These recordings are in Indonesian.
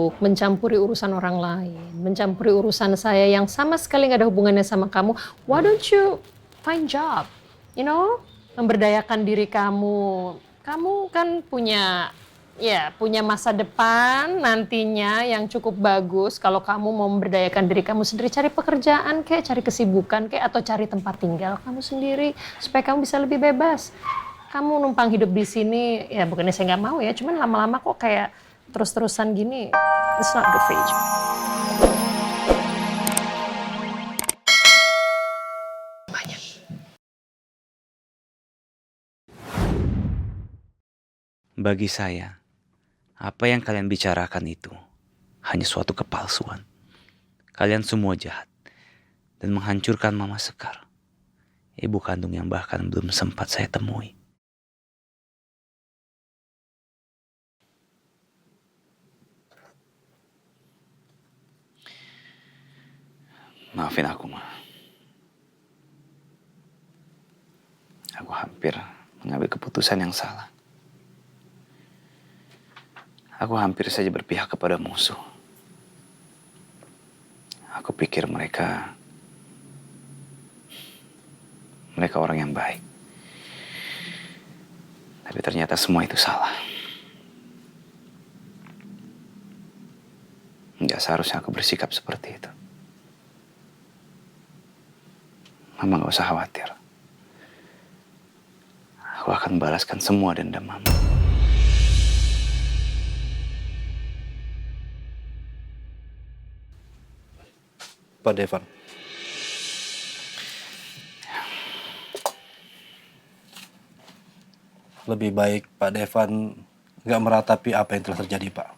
sibuk mencampuri urusan orang lain, mencampuri urusan saya yang sama sekali nggak ada hubungannya sama kamu. Why don't you find job? You know, memberdayakan diri kamu. Kamu kan punya masa depan nantinya yang cukup bagus kalau kamu mau memberdayakan diri kamu sendiri, cari pekerjaan kayak, cari kesibukan kayak, atau cari tempat tinggal kamu sendiri supaya kamu bisa lebih bebas. Kamu numpang hidup di sini, ya bukannya saya nggak mau ya, cuman lama-lama kok kayak terus-terusan gini, it's not good for you. Banyak. Bagi saya, apa yang kalian bicarakan itu hanya suatu kepalsuan. Kalian semua jahat dan menghancurkan Mama Sekar, ibu kandung yang bahkan belum sempat saya temui. Maafin aku, Ma. Aku hampir mengambil keputusan yang salah. Aku hampir saja berpihak kepada musuh. Aku pikir mereka orang yang baik. Tapi ternyata semua itu salah. Nggak seharusnya aku bersikap seperti itu. Mama nggak usah khawatir. Aku akan balaskan semua dendam Mama. Pak Devan. Lebih baik Pak Devan nggak meratapi apa yang telah terjadi, Pak.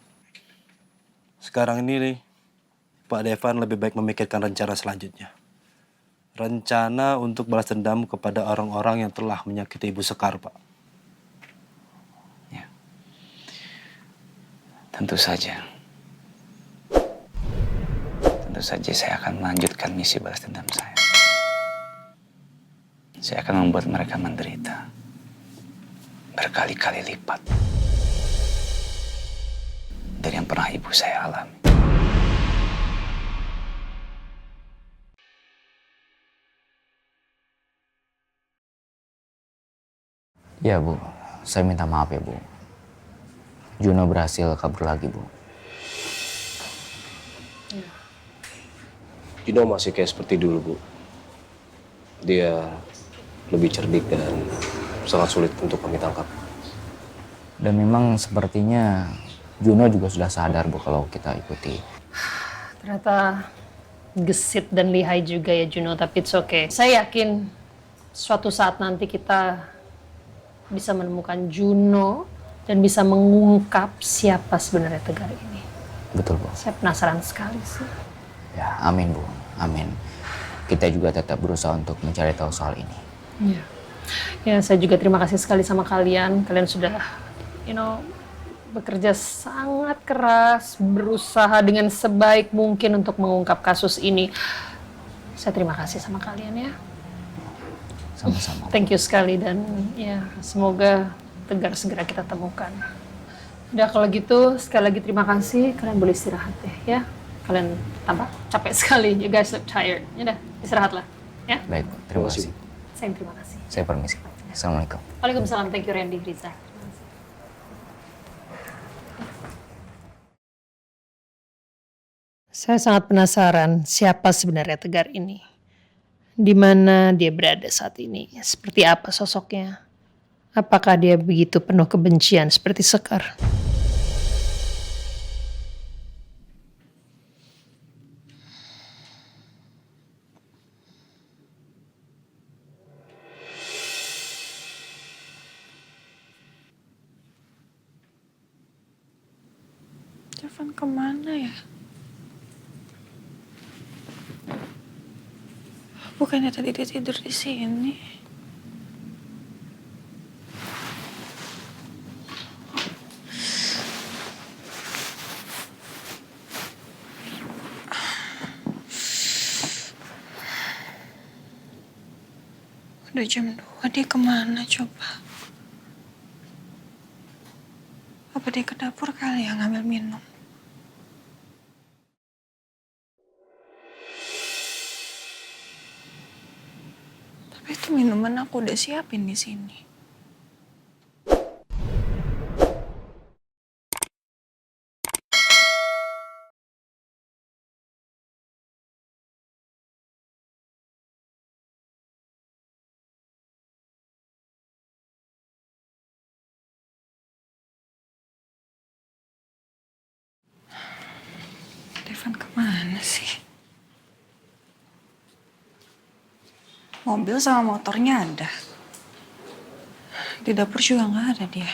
Sekarang ini nih, Pak Devan lebih baik memikirkan rencana selanjutnya. Rencana untuk balas dendam kepada orang-orang yang telah menyakiti Ibu Sekar, Pak. Ya. Tentu saja. Tentu saja saya akan melanjutkan misi balas dendam saya. Saya akan membuat mereka menderita berkali-kali lipat dari yang pernah ibu saya alami. Ya Bu, saya minta maaf ya Bu. Juno berhasil kabur lagi Bu. Juno masih kayak seperti dulu, Bu. Dia lebih cerdik dan sangat sulit untuk kami tangkap. Dan memang sepertinya Juno juga sudah sadar Bu kalau kita ikuti. Ternyata gesit dan lihai juga ya Juno, tapi it's okay. Saya yakin suatu saat nanti kita bisa menemukan Juno dan bisa mengungkap siapa sebenarnya Tegar ini. Betul Bu. Saya penasaran sekali sih. Ya, amin Bu, amin. Kita juga tetap berusaha untuk mencari tahu soal ini. Ya. Ya, saya juga terima kasih sekali sama kalian. Kalian sudah, bekerja sangat keras, berusaha dengan sebaik mungkin untuk mengungkap kasus ini. Saya terima kasih sama kalian ya. Sama-sama. Thank you sekali dan ya semoga Tegar segera kita temukan. Udah kalau gitu sekali lagi terima kasih. Kalian boleh istirahat deh ya. Kalian tambah capek sekali. You guys look tired. Ya udah istirahatlah ya. Baik Bu, terima kasih. Saya terima kasih. Saya permisi. Assalamualaikum. Waalaikumsalam. Thank you Randy, Riza. Saya sangat penasaran siapa sebenarnya Tegar ini. Di mana dia berada saat ini? Seperti apa sosoknya? Apakah dia begitu penuh kebencian seperti Sekar? Irfan kemana ya? Bukannya tadi dia tidur di sini? Udah jam 2, dia kemana coba? Apa dia ke dapur kali ya ngambil minum? Minuman aku udah siapin di sini. Devan kemana sih? Mobil sama motornya ada. Di dapur juga nggak ada dia.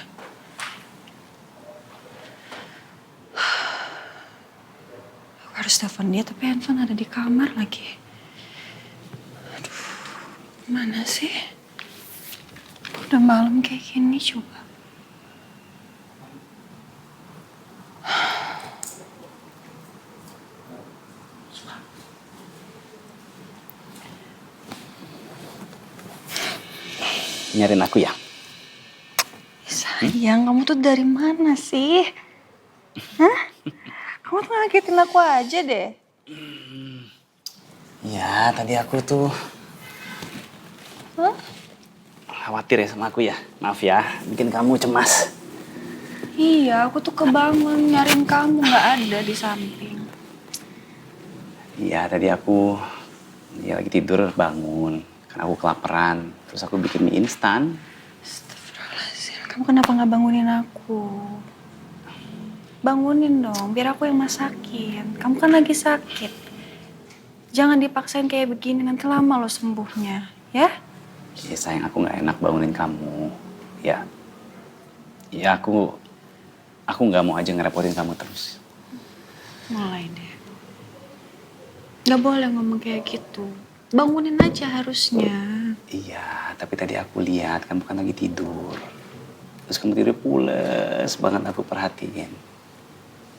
Aku harus telepon dia, tapi handphone ada di kamar lagi. Aduh, mana sih? Udah malam kayak gini coba. Nyariin aku ya? Sayang, kamu tuh dari mana sih? Hah? Kamu tuh ngagetin aku aja deh. Ya, tadi aku tuh Hah? khawatir ya sama aku ya. Maaf ya, bikin kamu cemas. Iya, aku tuh kebangun nyariin kamu nggak ada di samping. Iya, tadi aku lagi tidur bangun. Karena aku kelaparan. Terus aku bikin mie instan. Astagfirullahaladzim, kamu kenapa nggak bangunin aku? Bangunin dong, biar aku yang masakin. Kamu kan lagi sakit. Jangan dipaksain kayak begini, nanti lama lo sembuhnya, ya? Ya sayang, aku nggak enak bangunin kamu. Ya, ya aku nggak mau aja ngerepotin kamu terus. Mulai deh. Nggak boleh ngomong kayak gitu. Bangunin aja harusnya. Iya, tapi tadi aku lihat kamu kan lagi tidur. Terus kamu tidur pules banget, aku perhatiin.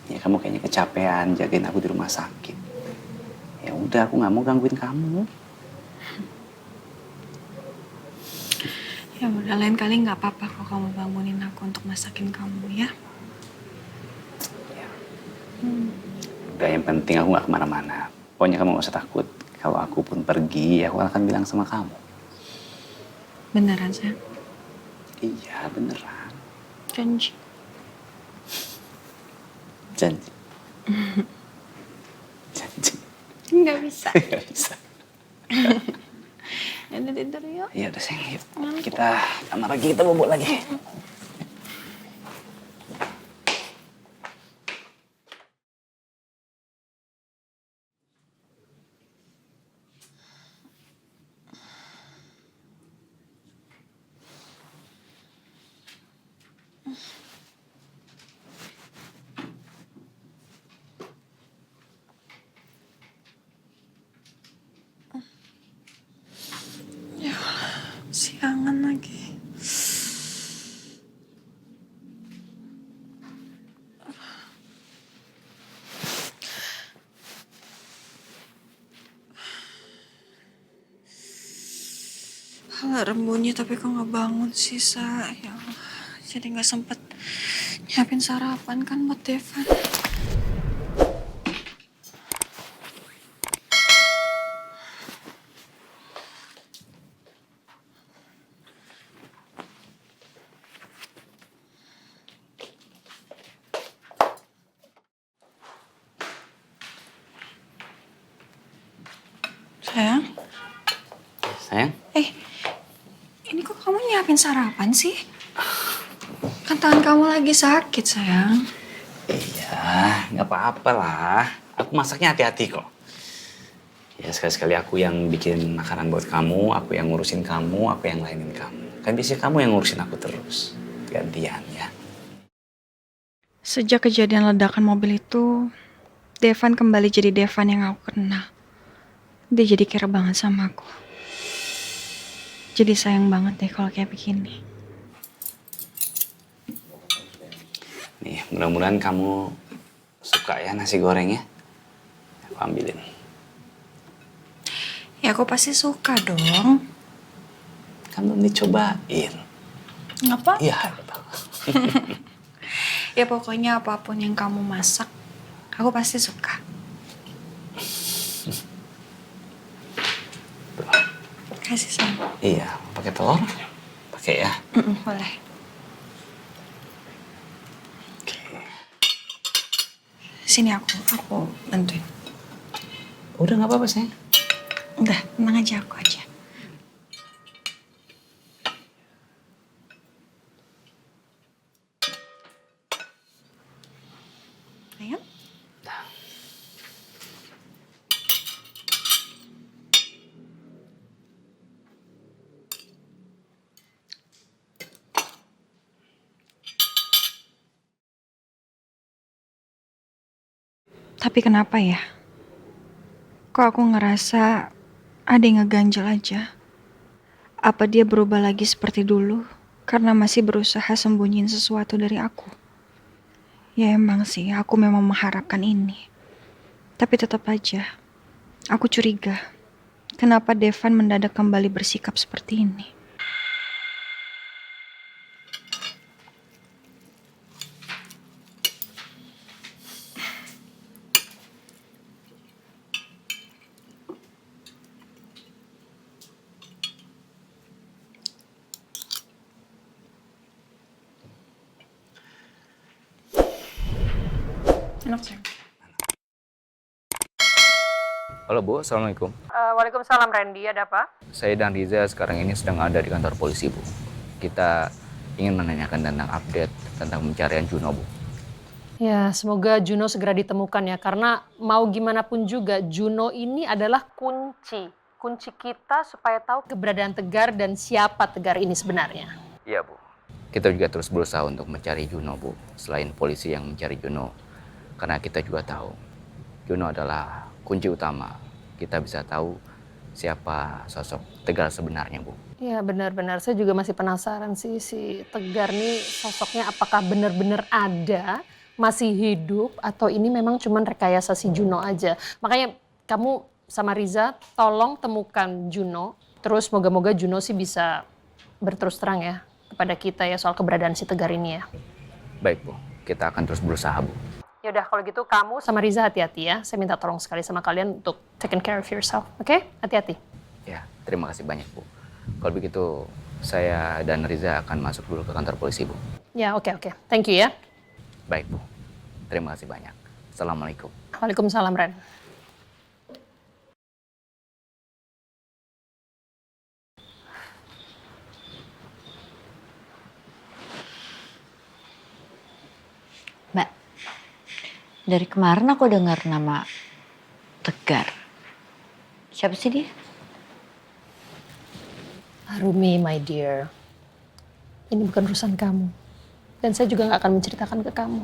Ya kamu kayaknya kecapean jagain aku di rumah sakit. Ya udah, aku nggak mau gangguin kamu. Ya udah, lain kali nggak apa-apa kok kamu bangunin aku untuk masakin kamu ya. Udah, yang penting aku nggak kemana-mana. Pokoknya kamu nggak usah takut. Kalau aku pun pergi, aku akan bilang sama kamu. Beneran, sayang? Iya, beneran. Janji. Janji. Janji. Nggak bisa. Nggak bisa. Udah tidur yuk. Iya udah sayang, yuk. Kita kamar lagi, kita bobo lagi. Siangan lagi. Alarm bunyi tapi kok nggak bangun sih, Sa. Ya Allah. Jadi nggak sempet nyiapin sarapan kan buat Devan. Sayang? Sayang? Ini kok kamu nyiapin sarapan sih? Kan tangan kamu lagi sakit, sayang. Iya, nggak apa-apa lah. Aku masaknya hati-hati kok. Ya sekali-sekali aku yang bikin makanan buat kamu, aku yang ngurusin kamu, aku yang lainin kamu. Kan biasanya kamu yang ngurusin aku terus. Gantian ya. Sejak kejadian ledakan mobil itu, Devan kembali jadi Devan yang aku kenal. Dia jadi care banget sama aku. Jadi sayang banget deh kalau kayak begini. Nih, mudah-mudahan kamu suka ya nasi gorengnya. Aku ambilin. Ya aku pasti suka dong. Kan belum dicobain. Ngapa? Iya. Ya pokoknya apapun yang kamu masak, aku pasti suka. Kasih sayang. Iya. pakai telur? Pakai ya. Boleh. Sini aku bantuin. Udah nggak apa-apa sayang. Udah, tenang aja, aku aja. Ayo. Tapi kenapa ya? Kok aku ngerasa ada yang ngeganjel aja? Apa dia berubah lagi seperti dulu karena masih berusaha sembunyiin sesuatu dari aku? Ya emang sih, aku memang mengharapkan ini. Tapi tetap aja, aku curiga. Kenapa Devan mendadak kembali bersikap seperti ini? Enak kan? Halo Bu, Assalamualaikum. Waalaikumsalam Randy, ada apa? Saya dan Riza sekarang ini sedang ada di kantor polisi Bu. Kita ingin menanyakan tentang update tentang pencarian Juno Bu. Ya, semoga Juno segera ditemukan ya, karena mau gimana pun juga Juno ini adalah kunci kita supaya tahu keberadaan Tegar dan siapa Tegar ini sebenarnya. Iya Bu. Kita juga terus berusaha untuk mencari Juno Bu. Selain polisi yang mencari Juno, karena kita juga tahu Juno adalah kunci utama. Kita bisa tahu siapa sosok Tegar sebenarnya Bu. Ya benar-benar, saya juga masih penasaran sih si Tegar nih sosoknya apakah benar-benar ada, masih hidup, atau ini memang cuman rekayasa si Juno aja. Makanya kamu sama Riza tolong temukan Juno, terus moga-moga Juno sih bisa berterus terang ya kepada kita ya soal keberadaan si Tegar ini ya. Baik Bu, kita akan terus berusaha Bu. Yaudah kalau gitu kamu sama Riza hati-hati ya. Saya minta tolong sekali sama kalian untuk taking care of yourself, oke? Hati-hati. Ya, terima kasih banyak Bu. Kalau begitu, saya dan Riza akan masuk dulu ke kantor polisi Bu. Ya oke. Thank you ya. Baik Bu, terima kasih banyak. Assalamualaikum. Waalaikumsalam Ren. Mbak, dari kemarin aku dengar nama Tegar. Siapa sih dia? Rumi, my dear. Ini bukan urusan kamu. Dan saya juga nggak akan menceritakan ke kamu.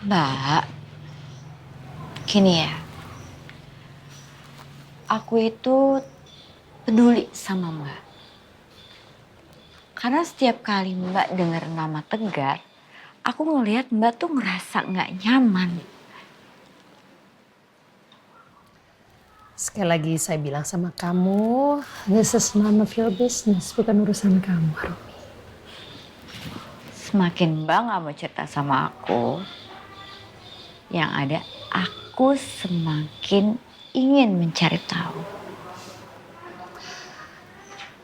Mbak, gini ya. Aku itu peduli sama Mbak. Karena setiap kali Mbak dengar nama Tegar, aku ngelihat Mbak tuh ngerasa nggak nyaman. Sekali lagi saya bilang sama kamu, this is none of your business, bukan urusan kamu, Rumi. Semakin Mbak nggak mau cerita sama aku, yang ada aku semakin ingin mencari tahu.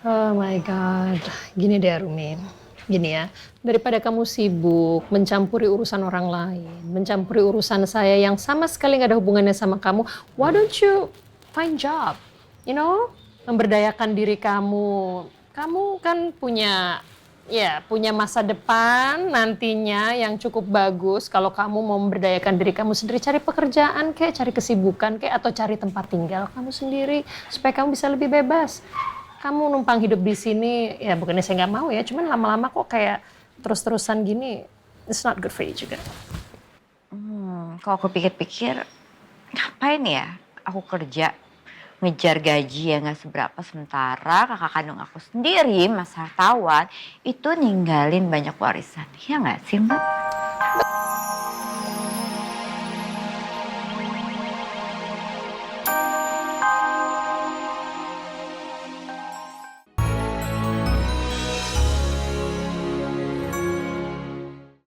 Oh my God, gini deh Rumi, gini ya, daripada kamu sibuk mencampuri urusan orang lain, mencampuri urusan saya yang sama sekali nggak ada hubungannya sama kamu, why don't you find job, you know, memberdayakan diri kamu. Kamu kan punya masa depan nantinya yang cukup bagus kalau kamu mau memberdayakan diri kamu sendiri, cari pekerjaan kayak, cari kesibukan kayak, atau cari tempat tinggal kamu sendiri supaya kamu bisa lebih bebas. Kamu numpang hidup di sini, ya bukannya saya nggak mau ya, cuman lama-lama kok kayak terus-terusan gini, it's not good for you juga. Kalau aku pikir-pikir, ngapain ya aku kerja ngejar gaji yang gak seberapa, sementara kakak kandung aku sendiri, Mas Hartawan, itu ninggalin banyak warisan. Ya gak sih Mbak?